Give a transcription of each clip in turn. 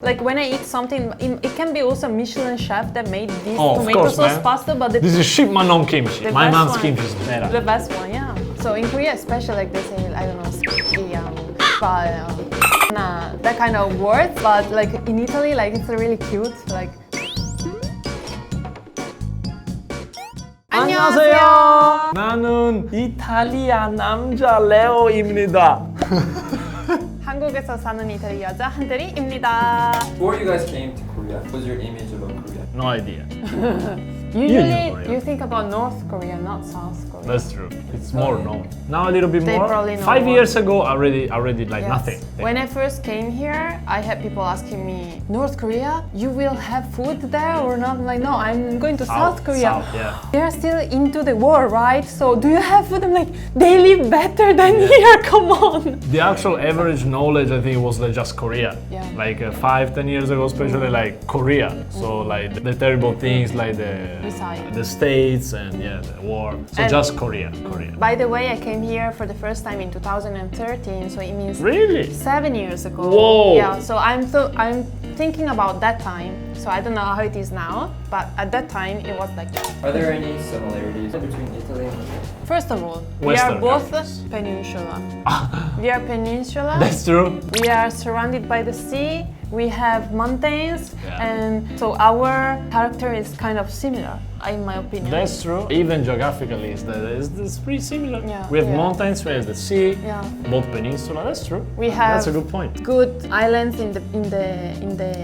Like when I eat something, it can be also Michelin chef that made this tomato course, sauce man. pasta, but This is shit my mom kimchi. My mom's kimchi is better. The best one, yeah. So in Korea, especially, like they say, I don't know, that kind of words, but like in Italy, like it's really cute. Like. 안녕하세요. 나는 이탈리아 남자 레오입니다. 한국에서 사는 이탈리아 여자 한태리입니다. Before you guys came to Korea, what was your image about Korea? No idea. Usually, Korea. you think about North Korea, not South Korea. That's true. It's more known. Now a little bit They more. probably know 5 more. years ago, already like Yes. nothing. When I first came here, I had people asking me, North Korea, you will have food there or not? I'm like, no, I'm going to South Korea. South, yeah. They're still into the war, right? So do you have food? I'm like, they live better than here, come on. The actual average knowledge, I think, was like just Korea. Yeah. Like 5-10 years ago, especially like Korea. So like the terrible things like the states and yeah, the war. So And- just Korea. By the way, I came here for the first time in 2013, so it means Really? 7 years ago. Whoa. Yeah, so I'm thinking about that time. So I don't know how it is now, but at that time it was like that. Are there any similarities between Italy and Korea? First of all, we Western are both countries. peninsula. We are peninsula. That's true. We are surrounded by the sea. We have mountains, Yeah. and so our character is kind of similar, in my opinion. That's true. Even geographically, it's pretty similar. Yeah, We have yeah. mountains, we have the sea, Yeah. both peninsula. That's true. We have That's a good point. good islands in the.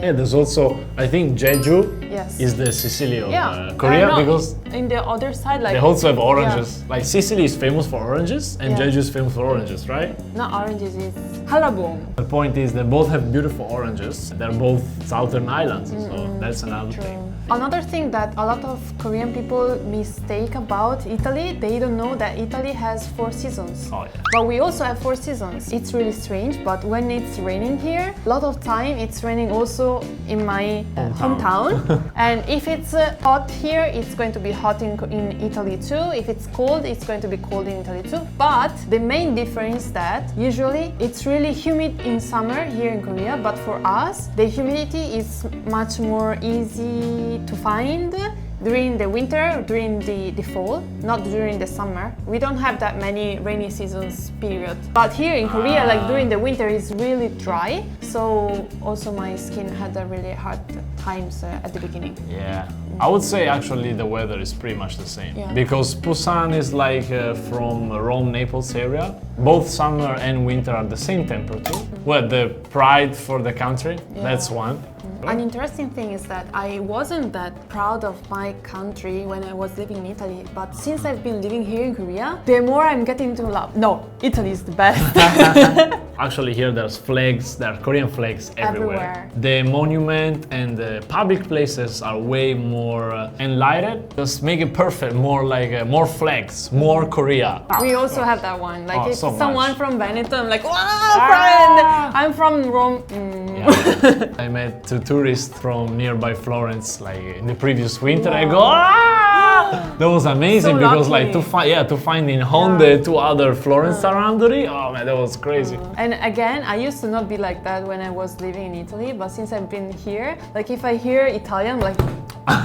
Yeah, there's also I think Jeju Yes. is the Sicily of Yeah. Korea No, because in the other side, like they also have oranges. Like Sicily is famous for oranges and Yeah. Jeju is famous for oranges, right? not oranges, it's halabong. The point is they both have beautiful oranges. They're both southern islands, so that's another thing. Another thing that a lot of Korean people mistake about Italy, they don't know that Italy has 4 seasons. Oh yeah. But we also have 4 seasons. It's really strange, but when it's raining here, a lot of time it's raining also in my hometown. And if it's hot here, it's going to be hot in Italy too. If it's cold, it's going to be cold in Italy too. But the main difference is that usually it's really humid in summer here in Korea, but for us, the humidity is much more easy to find during the winter, during the fall, not during the summer. We don't have that many rainy seasons period. But here in Korea, like during the winter, it's really dry. So also my skin had a really hard times at the beginning. Yeah, I would say actually the weather is pretty much the same Yeah. because Busan is like from Rome, Naples area. Both summer and winter are the same temperature. Well, the pride for the country, that's one. An interesting thing is that I wasn't that proud of my country when I was living in Italy, but since I've been living here in Korea, the more I'm getting to love. No, Italy is the best. Actually, here there's flags, there are Korean flags everywhere. The monument and the public places are way more enlightened. Just make it perfect, more like more flags, more Korea. We also have that one. Like Oh, if so someone much. from Veneto, I'm like, wow, friend! I'm from Rome. Yeah. I met 2 tourists from nearby Florence like in the previous winter. I go, ah! That was amazing So because lucky. like to find in Honda 2 other Florence surrounding. Oh man, that was crazy. And again, I used to not be like that when I was living in Italy, but since I've been here, like if I hear Italian, like,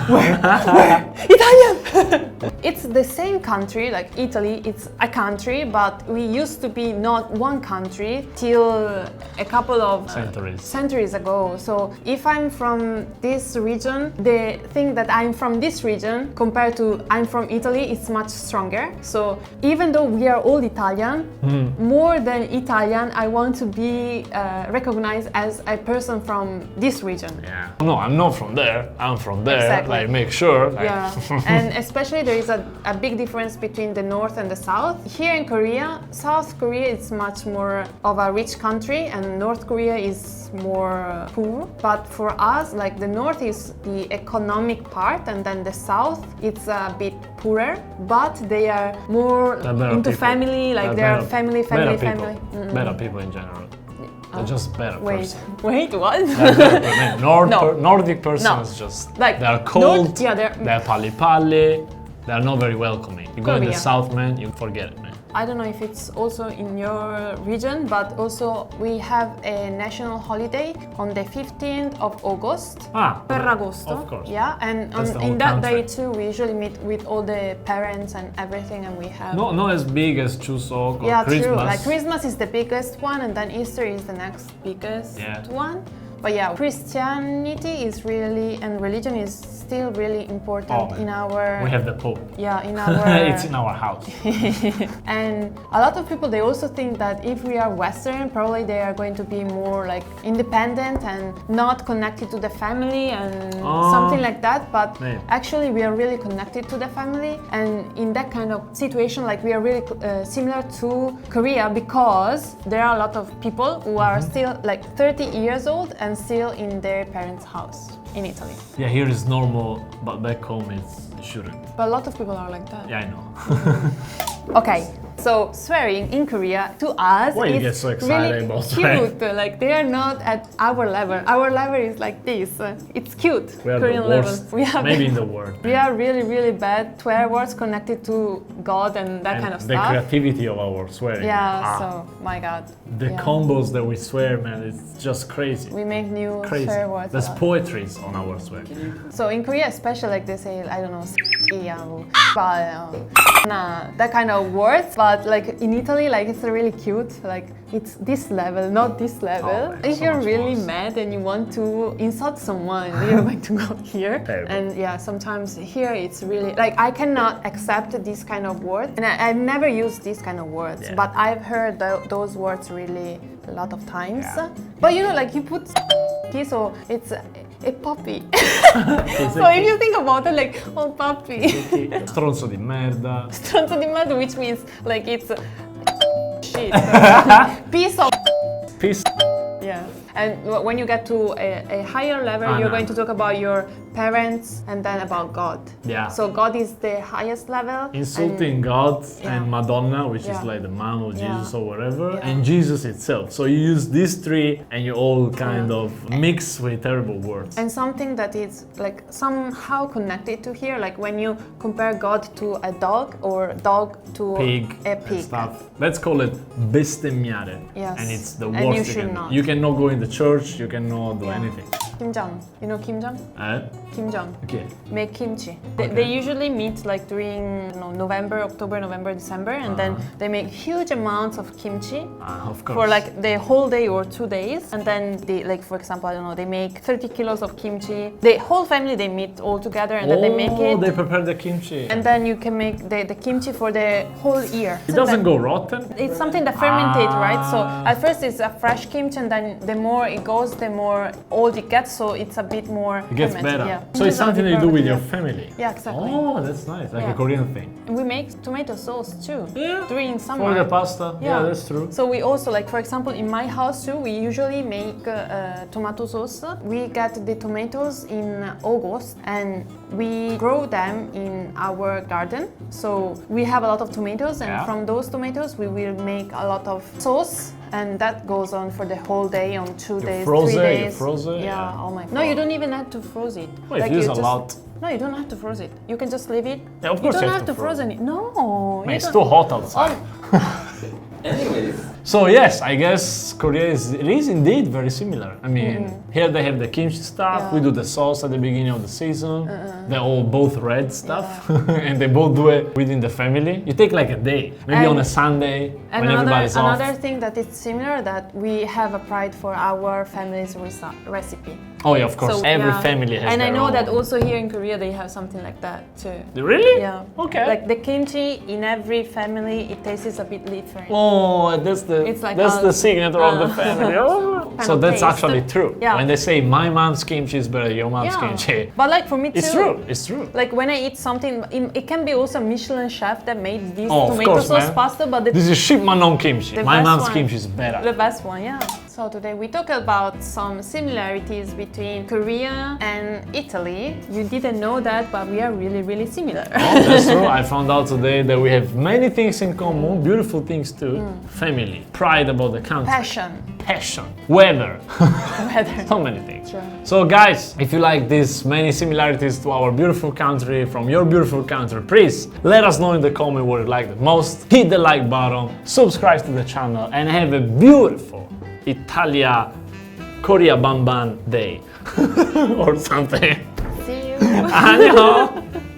where? Italian! It's the same country, like Italy, it's a country, but we used to be not one country till a couple of centuries ago. So if I'm from this region, the thing that I'm from this region compared to I'm from Italy, it's much stronger. So even though we are all Italian, more than Italian, I want to be recognized as a person from this region. Yeah. No, I'm not from there. I'm from there. Exactly. Like make sure. Like, Yeah, and especially there is a big difference between the north and the south. Here in Korea, South Korea is much more of a rich country and North Korea is more poor. But for us, like the north is the economic part and then the south, it's a bit poorer, but they are more They're into people. family, like they're family. Better people in general. They're just better Wait, person. wait, what? They're better person. No. Nordic persons No. just Like, they're cold. yeah, they're pali. They're not very welcoming. You go in the Korea. south, man, you forget it, man. I don't know if it's also in your region, but also we have a national holiday on the 15th of August. Ferragosto. Of course. Yeah, and That's the in whole that country. day too, we usually meet with all the parents and everything, and we have. Not as big as Chuseok or Yeah, Christmas. true. Like Christmas is the biggest one, and then Easter is the next biggest one. But yeah, Christianity is really, and religion is still really important in our. We have the Pope. Yeah, in our. It's in our house. And a lot of people, they also think that if we are Western, probably they are going to be more like independent and not connected to the family and something like that. But actually, we are really connected to the family, and in that kind of situation, like we are really similar to Korea, because there are a lot of people who are still like 30 years old and still in their parents' house in Italy. Yeah, here is normal, but back home it shouldn't. But a lot of people are like that. Yeah, I know. Okay, so swearing in Korea to us Why you is get so excited really about cute. Like they are not at our level. Our level is like this. It's cute. We are Korean the worst, level. maybe in the world. We are really, really bad swear words connected to God and that kind of the stuff. creativity of our swearing. Yeah. So my God. The combos that we swear, man, it's just crazy. We make new Crazy. swear words. There's poetries on our swear. So in Korea, especially, like they say, I don't know, that kind of words. But like in Italy, like it's really cute. Like it's this level, not this level. Man, if so you're much really worse. mad and you want to insult someone, you're going to go here. Terrible. And yeah, sometimes here it's really like I cannot accept this kind of words, and I've never used this kind of words. Yeah. But I've heard those words really a lot of times. Yeah. But you know, like you put so it's a puppy. So if you think about it, like, oh puppy. Stronzo di merda. Stronzo di merda, which means like it's shit. Piece of. Peace. Yeah. And when you get to a higher level, you're going to talk about your parents and then about God. Yeah. So God is the highest level. Insulting God and Madonna, which is like the mom of Jesus or whatever, and Jesus itself. So you use these three and you all kind of mix with terrible words. And something that is like somehow connected to here, like when you compare God to a dog or dog to a and pig. stuff. Let's call it bestemmiare. Yes. And it's the And worst you you should can not. do. You cannot go in the church, you cannot do anything. Kimjang. You know Kimjang? Kimjang. Okay. Make kimchi. They usually meet like during November, October, November, December, and then they make huge amounts of kimchi Of course. for like the whole day or 2 days. And then they, like for example, I don't know, they make 30 kilos of kimchi. The whole family, they meet all together and then they make it. They prepare the kimchi. And then you can make the kimchi for the whole year. It doesn't go rotten? It's something that fermented, right? So at first it's a fresh kimchi, and then the more it goes, the more old it gets. So it's a bit more. It gets fermented, better. yeah. So it's something that you do with your family? Yeah, exactly. Oh, that's nice. Like Yeah. a Korean thing. And we make tomato sauce too. Yeah. During summer. For the pasta. Yeah, that's true. So we also, like for example, in my house too, we usually make tomato sauce. We get the tomatoes in August and we grow them in our garden. So we have a lot of tomatoes, and from those tomatoes we will make a lot of sauce. And that goes on for the whole day, on 2 days, 3 days. You froze it? Yeah, oh my God. No, you don't even have to froze it. Well, if you use a lot. No, you don't have to froze it. You can just leave it. Yeah, of course you don't you have to froze it. No. Man, you it's don't- too hot outside. Anyways, So yes, I guess Korea is indeed very similar. I mean, here they have the kimchi stuff. We do the sauce at the beginning of the season. They're all both red stuff, and they both do it within the family. You take like a day, maybe on a Sunday And when everybody's off. another thing that is similar, that we have a pride for our family's recipe. Oh yeah, of course. So, Every yeah. family has And I their know own. that also here in Korea they have something like that too. Really? Yeah. Okay. Like the kimchi in every family, it tastes a bit different. Oh, that's the It's like the signature of the family. Oh. Kind So of that's taste. actually true. Yeah. When they say my mom's kimchi is better than your mom's kimchi, But like for me too. it's true. It's true. Like when I eat something, it can be also a Michelin chef that made this Oh, of tomato course, sauce man. pasta, but This is ship Manon kimchi. The My best mom's one. kimchi is better. the best one, yeah. So So today we talk about some similarities between Korea and Italy. You didn't know that, but we are really similar. Oh, that's true. I found out today that we have many things in common, beautiful things too. Family, pride about the country, passion, weather, so many things. Sure. So guys, if you like these many similarities to our beautiful country, from your beautiful country, please let us know in the comment what you like the most. Hit the like button, subscribe to the channel, and have a beautiful Italia Korea Bamban day or something. See you. 안녕.